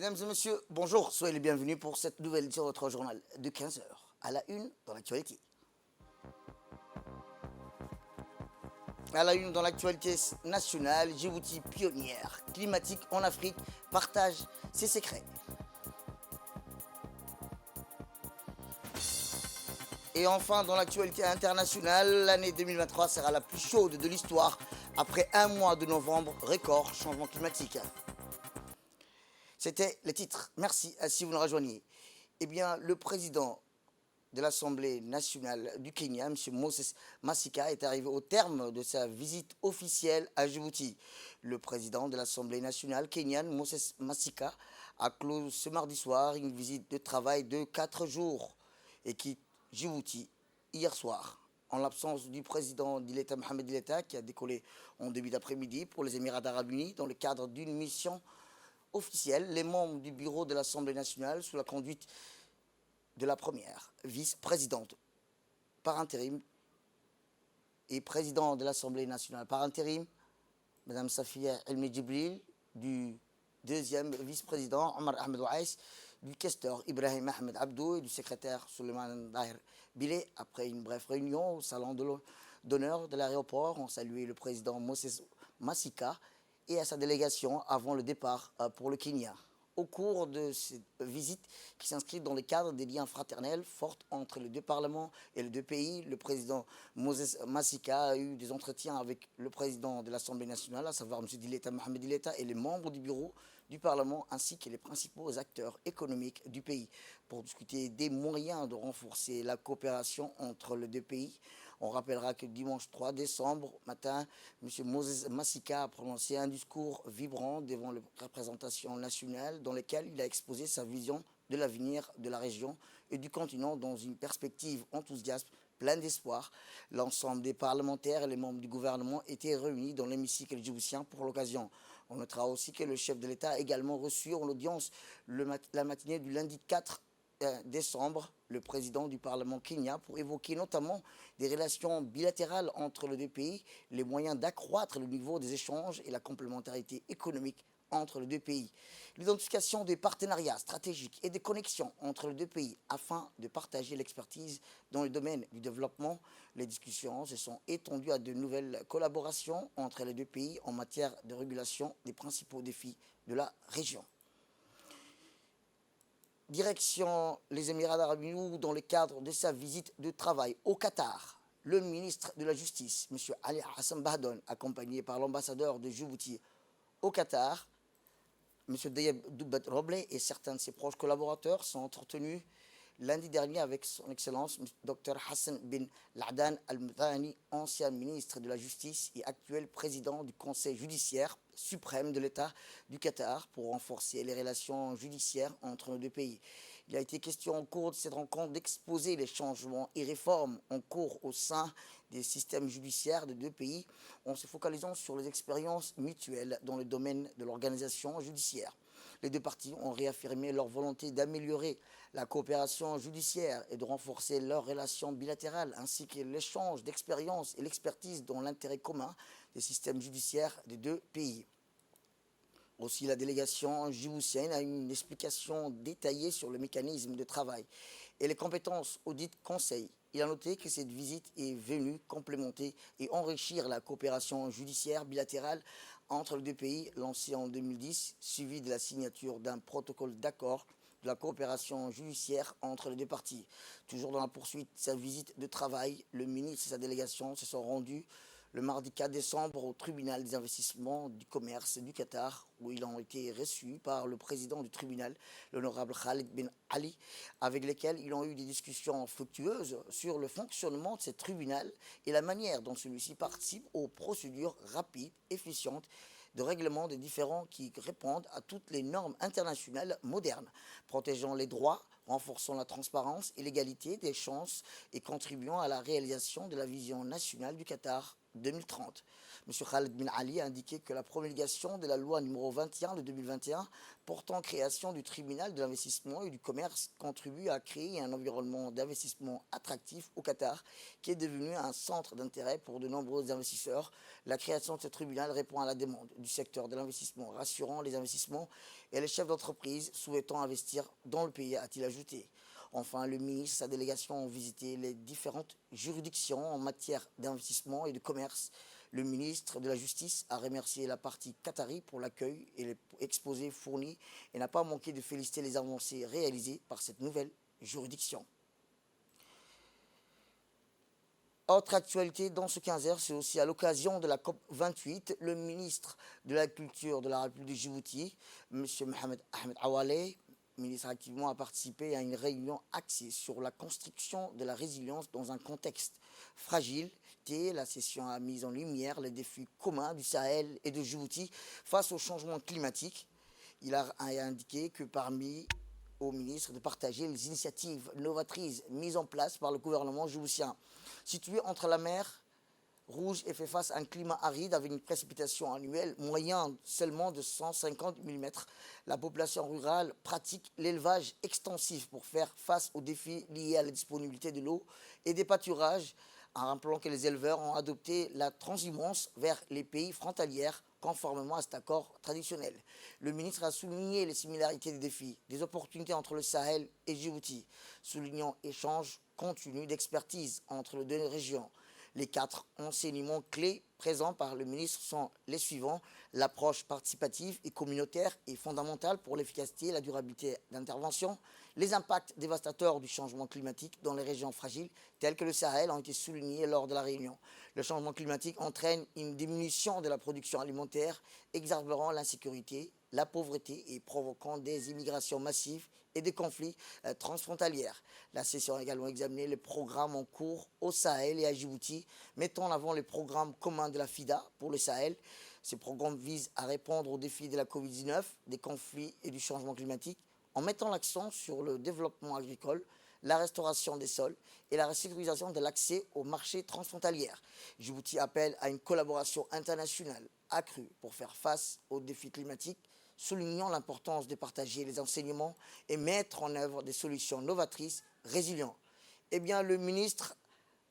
Mesdames et messieurs, bonjour, soyez les bienvenus pour cette nouvelle édition de votre journal de 15 heures. À la une dans l'actualité. À la une dans l'actualité nationale, Djibouti pionnière climatique en Afrique partage ses secrets. Et enfin, dans l'actualité internationale, l'année 2023 sera la plus chaude de l'histoire après un mois de novembre record changement climatique. C'était les titres. Merci si vous nous rejoignez. Eh bien, le président de l'Assemblée nationale du Kenya, M. Moses Masika, est arrivé au terme de sa visite officielle à Djibouti. Le président de l'Assemblée nationale kenyane, Moses Masika, a clos ce mardi soir une visite de travail de 4 jours et quitte Djibouti hier soir. En l'absence du président d'Ileta, Mohamed Ileta, qui a décollé en début d'après-midi pour les Émirats arabes unis dans le cadre d'une mission officielle, les membres du bureau de l'Assemblée nationale, sous la conduite de la première vice-présidente par intérim et président de l'Assemblée nationale par intérim, Mme Safia El Djibril, du deuxième vice-président Omar Ahmed Ouaïs, du questeur Ibrahim Ahmed Abdou et du secrétaire Suleiman Daher Bilé. Après une brève réunion au salon d'honneur de l'aéroport, ont salué le président Moses Masika et à sa délégation avant le départ pour le Kenya. Au cours de cette visite qui s'inscrit dans le cadre des liens fraternels forts entre les deux parlements et les deux pays, le président Moses Masika a eu des entretiens avec le président de l'Assemblée nationale, à savoir M. Dileta Mohamed Dileta, et les membres du bureau du Parlement ainsi que les principaux acteurs économiques du pays pour discuter des moyens de renforcer la coopération entre les deux pays. On rappellera que dimanche 3 décembre matin, M. Moses Masika a prononcé un discours vibrant devant la représentation nationale dans lequel il a exposé sa vision de l'avenir de la région et du continent dans une perspective enthousiaste, pleine d'espoir. L'ensemble des parlementaires et les membres du gouvernement étaient réunis dans l'hémicycle djiboutien pour l'occasion. On notera aussi que le chef de l'État a également reçu en audience la matinée du lundi 4 décembre le président du Parlement kenyan pour évoquer notamment des relations bilatérales entre les deux pays, les moyens d'accroître le niveau des échanges et la complémentarité économique entre les deux pays, l'identification des partenariats stratégiques et des connexions entre les deux pays afin de partager l'expertise dans le domaine du développement. Les discussions se sont étendues à de nouvelles collaborations entre les deux pays en matière de régulation des principaux défis de la région. Direction les Émirats arabes unis dans le cadre de sa visite de travail au Qatar. Le ministre de la Justice, M. Ali Hassan Bahdon, accompagné par l'ambassadeur de Djibouti au Qatar, M. Dayeb Doubat Roble et certains de ses proches collaborateurs sont entretenus lundi dernier avec son Excellence Dr Hassan bin Laden Al-Muthani, ancien ministre de la Justice et actuel président du Conseil judiciaire suprême de l'État du Qatar pour renforcer les relations judiciaires entre nos deux pays. Il a été question au cours de cette rencontre d'exposer les changements et réformes en cours au sein des systèmes judiciaires des deux pays en se focalisant sur les expériences mutuelles dans le domaine de l'organisation judiciaire. Les deux parties ont réaffirmé leur volonté d'améliorer la coopération judiciaire et de renforcer leurs relations bilatérales, ainsi que l'échange d'expériences et l'expertise dans l'intérêt commun des systèmes judiciaires des deux pays. Aussi, la délégation djiboutienne a eu une explication détaillée sur le mécanisme de travail et les compétences au dit conseil. Il a noté que cette visite est venue complémenter et enrichir la coopération judiciaire bilatérale entre les deux pays, lancée en 2010, suivie de la signature d'un protocole d'accord de la coopération judiciaire entre les deux parties. Toujours dans la poursuite de sa visite de travail, le ministre et sa délégation se sont rendus le mardi 4 décembre au tribunal des investissements du commerce du Qatar, où ils ont été reçus par le président du tribunal, l'honorable Khalid bin Ali, avec lesquels ils ont eu des discussions fructueuses sur le fonctionnement de ce tribunal et la manière dont celui-ci participe aux procédures rapides, efficientes, de règlement des différends qui répondent à toutes les normes internationales modernes, protégeant les droits, renforçant la transparence et l'égalité des chances et contribuant à la réalisation de la vision nationale du Qatar 2030. M. Khaled bin Ali a indiqué que la promulgation de la loi numéro 21 de 2021 portant création du tribunal de l'investissement et du commerce contribue à créer un environnement d'investissement attractif au Qatar qui est devenu un centre d'intérêt pour de nombreux investisseurs. La création de ce tribunal répond à la demande du secteur de l'investissement, rassurant les investissements et les chefs d'entreprise souhaitant investir dans le pays, a-t-il ajouté. Enfin, le ministre et sa délégation ont visité les différentes juridictions en matière d'investissement et de commerce. Le ministre de la Justice a remercié la partie qatari pour l'accueil et les exposés fournis et n'a pas manqué de féliciter les avancées réalisées par cette nouvelle juridiction. Autre actualité dans ce 15h, c'est aussi à l'occasion de la COP 28, le ministre de la Culture de la République de Djibouti, M. Mohamed Ahmed Awale, ministre activement, a participé à une réunion axée sur la construction de la résilience dans un contexte fragile. La session a mis en lumière les défis communs du Sahel et de Djibouti face au changement climatique. Il a indiqué que parmi aux ministres de partager les initiatives novatrices mises en place par le gouvernement djiboutien. Situé entre la mer Rouge et fait face à un climat aride avec une précipitation annuelle moyenne seulement de 150 mm. La population rurale pratique l'élevage extensif pour faire face aux défis liés à la disponibilité de l'eau et des pâturages, en rappelant que les éleveurs ont adopté la transhumance vers les pays frontaliers conformément à cet accord traditionnel. Le ministre a souligné les similarités des défis, des opportunités entre le Sahel et Djibouti, soulignant échanges continus d'expertise entre les deux régions. Les 4 enseignements clés présents par le ministre sont les suivants. L'approche participative et communautaire est fondamentale pour l'efficacité et la durabilité d'intervention. Les impacts dévastateurs du changement climatique dans les régions fragiles, telles que le Sahel, ont été soulignés lors de la réunion. Le changement climatique entraîne une diminution de la production alimentaire, exacerbant l'insécurité, la pauvreté et provoquant des immigrations massives et des conflits transfrontaliers. La session a également examiné les programmes en cours au Sahel et à Djibouti, mettant en avant les programmes communs de la FIDA pour le Sahel. Ces programmes visent à répondre aux défis de la Covid-19, des conflits et du changement climatique, en mettant l'accent sur le développement agricole, la restauration des sols et la sécurisation de l'accès aux marchés transfrontaliers. Djibouti appelle à une collaboration internationale accrue pour faire face aux défis climatiques, soulignant l'importance de partager les enseignements et mettre en œuvre des solutions novatrices, résilientes. Eh bien, le ministre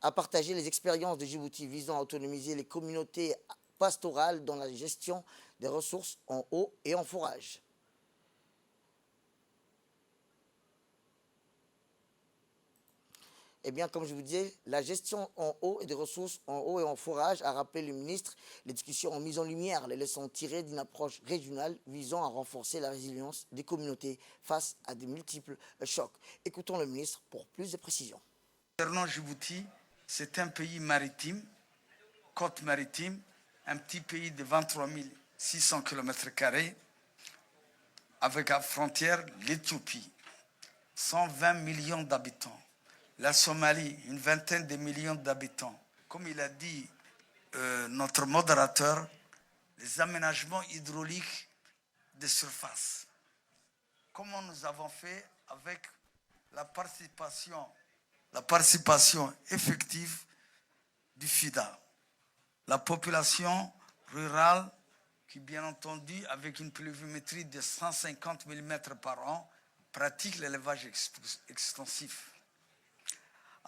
a partagé les expériences de Djibouti visant à autonomiser les communautés pastorales dans la gestion des ressources en eau et en fourrage. Eh bien, comme je vous disais, la gestion en eau et des ressources en eau et en forage a rappelé le ministre. Les discussions ont mis en lumière les leçons tirées d'une approche régionale visant à renforcer la résilience des communautés face à de multiples chocs. Écoutons le ministre pour plus de précisions. Concernant Djibouti, c'est un pays maritime, côte maritime, un petit pays de 23 600 km², avec à frontière l'Éthiopie, 120 millions d'habitants. La Somalie, une vingtaine de millions d'habitants. Comme il a dit notre modérateur, les aménagements hydrauliques de surface. Comment nous avons fait avec la participation effective du FIDA. La population rurale, qui bien entendu, avec une pluviométrie de 150 mm par an, pratique l'élevage extensif.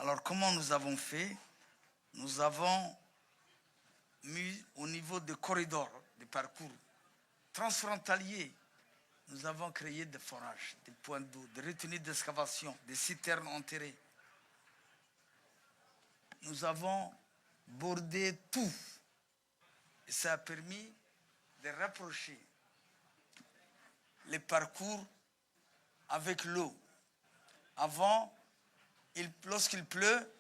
Alors, comment nous avons fait? Nous avons mis au niveau des corridors, des parcours transfrontaliers, nous avons créé des forages, des points d'eau, des retenues d'excavation, des citernes enterrées. Nous avons bordé tout. Et ça a permis de rapprocher les parcours avec l'eau. Avant, lorsqu'il pleut,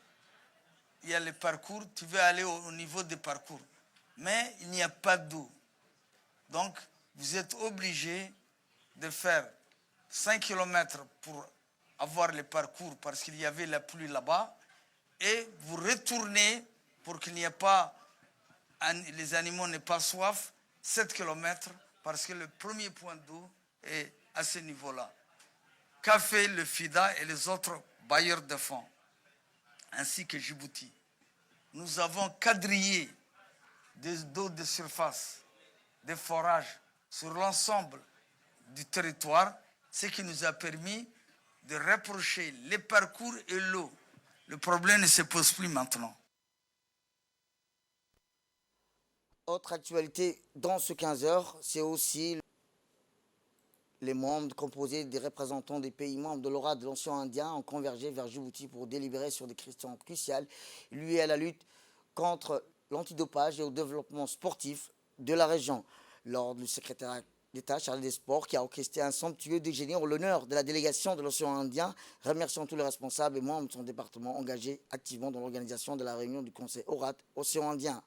il y a les parcours, tu veux aller au niveau des parcours. Mais il n'y a pas d'eau. Donc, vous êtes obligé de faire 5 km pour avoir les parcours parce qu'il y avait la pluie là-bas. Et vous retournez pour qu'il n'y ait pas, les animaux n'aient pas soif, 7 km parce que le premier point d'eau est à ce niveau-là. Qu'a fait le FIDA et les autres bailleurs de fonds, ainsi que Djibouti? Nous avons quadrillé d'eau de surface, des forages sur l'ensemble du territoire, ce qui nous a permis de rapprocher les parcours et l'eau. Le problème ne se pose plus maintenant. Autre actualité dans ce 15 heures, c'est aussi les membres composés des représentants des pays membres de l'ORA de l'Océan Indien ont convergé vers Djibouti pour délibérer sur des questions cruciales liées à la lutte contre l'antidopage et au développement sportif de la région. Lors du secrétaire d'État chargé des sports qui a orchestré un somptueux déjeuner en l'honneur de la délégation de l'Océan Indien, remerciant tous les responsables et membres de son département engagés activement dans l'organisation de la réunion du Conseil ORAT Océan Indien.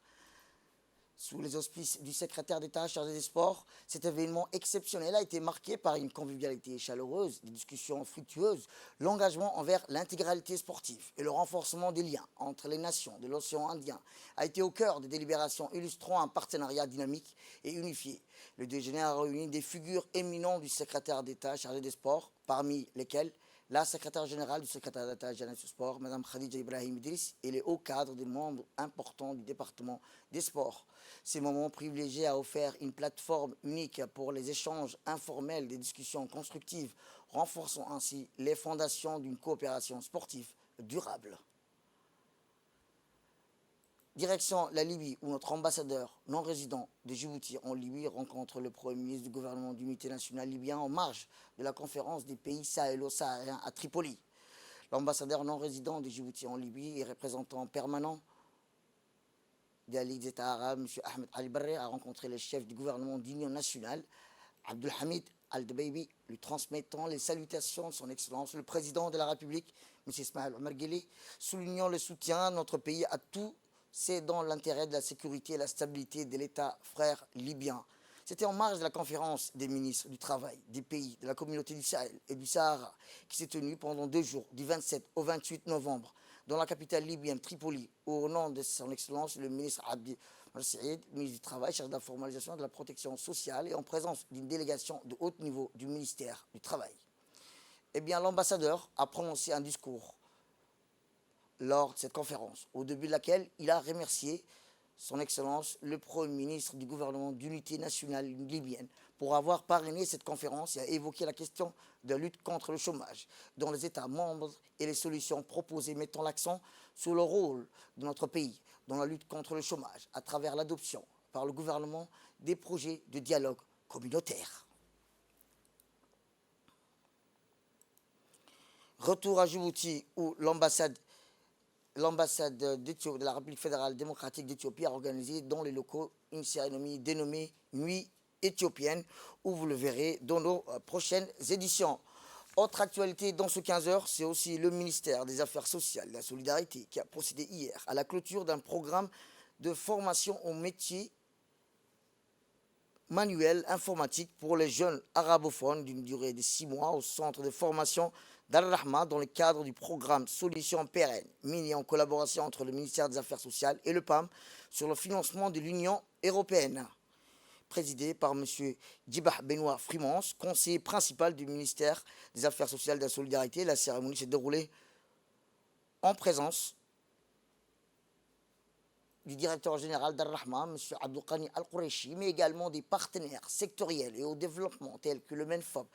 Sous les auspices du secrétaire d'État chargé des sports, cet événement exceptionnel a été marqué par une convivialité chaleureuse, des discussions fructueuses, l'engagement envers l'intégralité sportive et le renforcement des liens entre les nations de l'océan Indien a été au cœur des délibérations illustrant un partenariat dynamique et unifié. Le déjeuner a réuni des figures éminentes du secrétaire d'État chargé des sports, parmi lesquelles la secrétaire générale du secrétaire d'État jeunesse du sport, Mme Khadija Ibrahim Idriss, et les hauts cadres des membres importants du département des sports. Ces moments privilégiés a offert une plateforme unique pour les échanges informels, des discussions constructives, renforçant ainsi les fondations d'une coopération sportive durable. Direction la Libye, où notre ambassadeur non résident de Djibouti en Libye rencontre le Premier ministre du gouvernement d'unité nationale libyen en marge de la conférence des pays sahélo-sahariens à Tripoli. L'ambassadeur non résident de Djibouti en Libye et représentant permanent de la Ligue des États arabes, M. Ahmed Al-Barri, a rencontré le chef du gouvernement d'union nationale, Abdelhamid Al-Debeibi, lui transmettant les salutations de son Excellence, le président de la République, M. Ismaël Omar Guelleh, soulignant le soutien de notre pays à tout. C'est dans l'intérêt de la sécurité et la stabilité de l'État frère libyen. C'était en marge de la conférence des ministres du Travail des pays de la communauté du Sahel et du Sahara qui s'est tenue pendant 2 jours, du 27 au 28 novembre, dans la capitale libyenne Tripoli, au nom de son Excellence le ministre Abdi Saïd, ministre du Travail, chargé de la formalisation de la protection sociale et en présence d'une délégation de haut niveau du ministère du Travail. Eh bien, l'ambassadeur a prononcé un discours lors de cette conférence, au début de laquelle il a remercié son Excellence le Premier ministre du gouvernement d'unité nationale libyenne pour avoir parrainé cette conférence et a évoqué la question de la lutte contre le chômage dans les États membres et les solutions proposées mettant l'accent sur le rôle de notre pays dans la lutte contre le chômage à travers l'adoption par le gouvernement des projets de dialogue communautaire. Retour à Djibouti où l'ambassade de la République fédérale démocratique d'Éthiopie a organisé dans les locaux une cérémonie dénommée Nuit éthiopienne, où vous le verrez dans nos prochaines éditions. Autre actualité dans ce 15 heures, c'est aussi le ministère des Affaires sociales et de la solidarité qui a procédé hier à la clôture d'un programme de formation au métier manuel informatique pour les jeunes arabophones d'une durée de 6 mois au centre de formation d'Al-Rahma dans le cadre du programme Solutions pérennes, mis en collaboration entre le ministère des Affaires sociales et le PAM sur le financement de l'Union européenne. Présidé par M. Djibah Benoît Frimans, conseiller principal du ministère des Affaires sociales et de la solidarité, la cérémonie s'est déroulée en présence du directeur général d'Al-Rahma, M. Abdouqani Al-Quraishi, mais également des partenaires sectoriels et au développement tels que le MENFOB,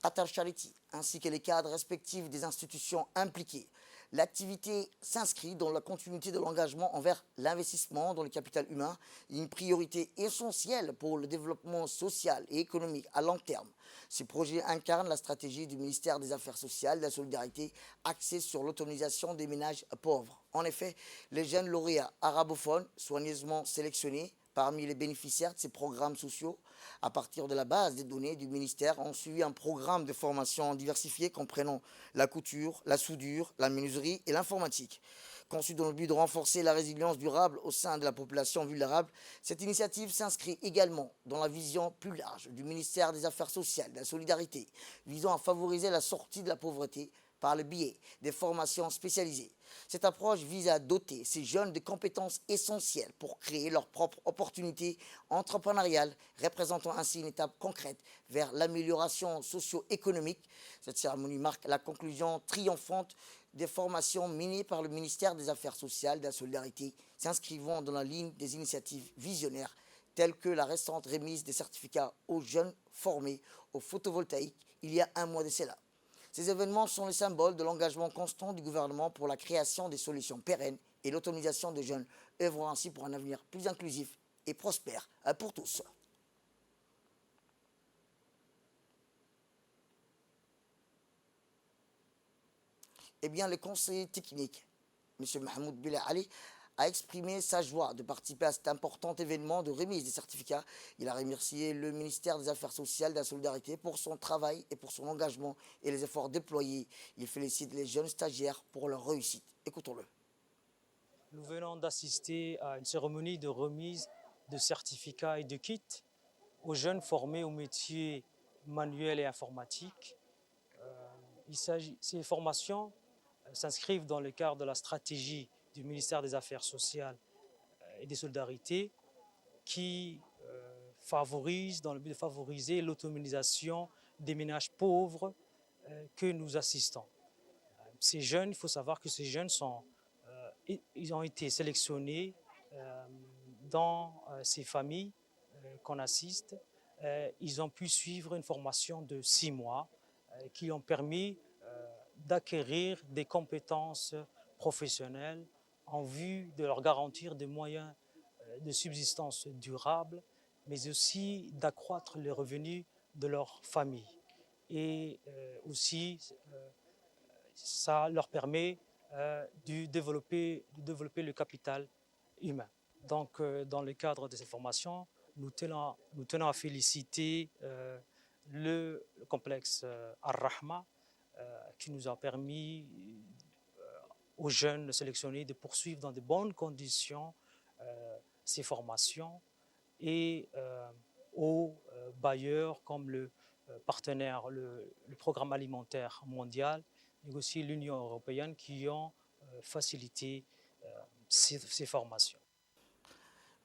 Qatar Charity, ainsi que les cadres respectifs des institutions impliquées. L'activité s'inscrit dans la continuité de l'engagement envers l'investissement dans le capital humain, une priorité essentielle pour le développement social et économique à long terme. Ces projets incarnent la stratégie du ministère des Affaires sociales et de la solidarité axée sur l'autonomisation des ménages pauvres. En effet, les jeunes lauréats arabophones, soigneusement sélectionnés parmi les bénéficiaires de ces programmes sociaux, à partir de la base des données du ministère, ont suivi un programme de formation diversifié comprenant la couture, la soudure, la menuiserie et l'informatique. Conçu dans le but de renforcer la résilience durable au sein de la population vulnérable, cette initiative s'inscrit également dans la vision plus large du ministère des Affaires sociales et de la solidarité, visant à favoriser la sortie de la pauvreté par le biais des formations spécialisées. Cette approche vise à doter ces jeunes de compétences essentielles pour créer leurs propres opportunités entrepreneuriales, représentant ainsi une étape concrète vers l'amélioration socio-économique. Cette cérémonie marque la conclusion triomphante des formations menées par le ministère des Affaires sociales et de la solidarité, s'inscrivant dans la ligne des initiatives visionnaires telles que la récente remise des certificats aux jeunes formés au photovoltaïque il y a un mois de cela. Ces événements sont le symbole de l'engagement constant du gouvernement pour la création des solutions pérennes et l'autonomisation des jeunes, œuvrant ainsi pour un avenir plus inclusif et prospère pour tous. Eh bien, le conseiller technique, M. Mahmoud Bilal Ali, a exprimé sa joie de participer à cet important événement de remise des certificats. Il a remercié le ministère des Affaires sociales et de la solidarité pour son travail et pour son engagement et les efforts déployés. Il félicite les jeunes stagiaires pour leur réussite. Écoutons-le. Nous venons d'assister à une cérémonie de remise de certificats et de kits aux jeunes formés aux métiers manuels et informatiques. Ces formations s'inscrivent dans le cadre de la stratégie du ministère des Affaires sociales et des solidarités qui favorise, dans le but de favoriser l'autonomisation des ménages pauvres que nous assistons. Ces jeunes, il faut savoir que ces jeunes ils ont été sélectionnés dans ces familles qu'on assiste. Ils ont pu suivre une formation de 6 mois qui ont permis d'acquérir des compétences professionnelles en vue de leur garantir des moyens de subsistance durables, mais aussi d'accroître les revenus de leur famille. Et aussi, ça leur permet de développer le capital humain. Donc, dans le cadre de cette formation, nous tenons à féliciter le complexe Ar-Rahma qui nous a permis aux jeunes sélectionnés de poursuivre dans de bonnes conditions ces formations et aux bailleurs comme le partenaire, le Programme alimentaire mondial, mais aussi l'Union européenne qui ont facilité ces formations.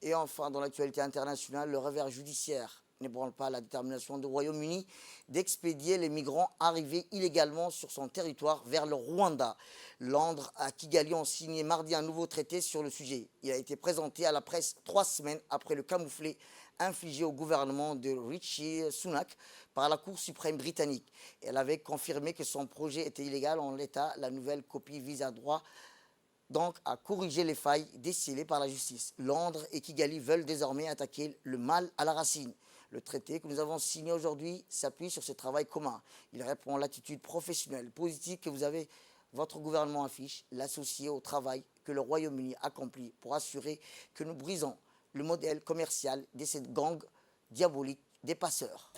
Et enfin, dans l'actualité internationale, le revers judiciaire n'ébranle pas la détermination du Royaume-Uni d'expédier les migrants arrivés illégalement sur son territoire vers le Rwanda. Londres et Kigali ont signé mardi un nouveau traité sur le sujet. Il a été présenté à la presse 3 semaines après le camouflet infligé au gouvernement de Rishi Sunak par la Cour suprême britannique. Elle avait confirmé que son projet était illégal en l'état. La nouvelle copie vise à droit donc à corriger les failles décelées par la justice. Londres et Kigali veulent désormais attaquer le mal à la racine. Le traité que nous avons signé aujourd'hui s'appuie sur ce travail commun. Il répond à l'attitude professionnelle positive que votre gouvernement affiche, l'associer au travail que le Royaume-Uni accomplit pour assurer que nous brisons le modèle commercial de cette gang diabolique des passeurs.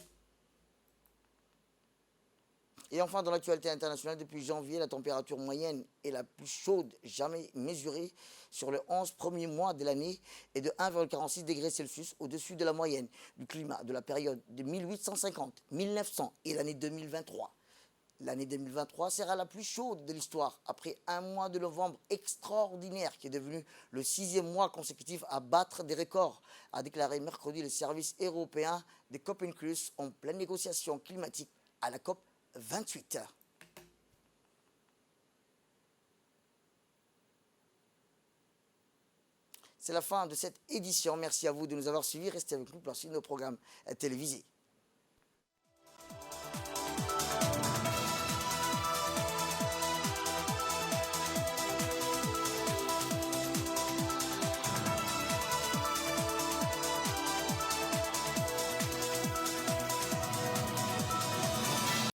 Et enfin, dans l'actualité internationale, depuis janvier, la température moyenne est la plus chaude jamais mesurée sur les 11 premiers mois de l'année et de 1,46 degrés Celsius au-dessus de la moyenne du climat de la période de 1850, 1900 et l'année 2023. L'année 2023 sera la plus chaude de l'histoire après un mois de novembre extraordinaire qui est devenu le 6e mois consécutif à battre des records, a déclaré mercredi le service européen de Copernicus en pleine négociation climatique à la COP 28. C'est la fin de cette édition. Merci à vous de nous avoir suivis. Restez avec nous pour la suite de nos programmes télévisés.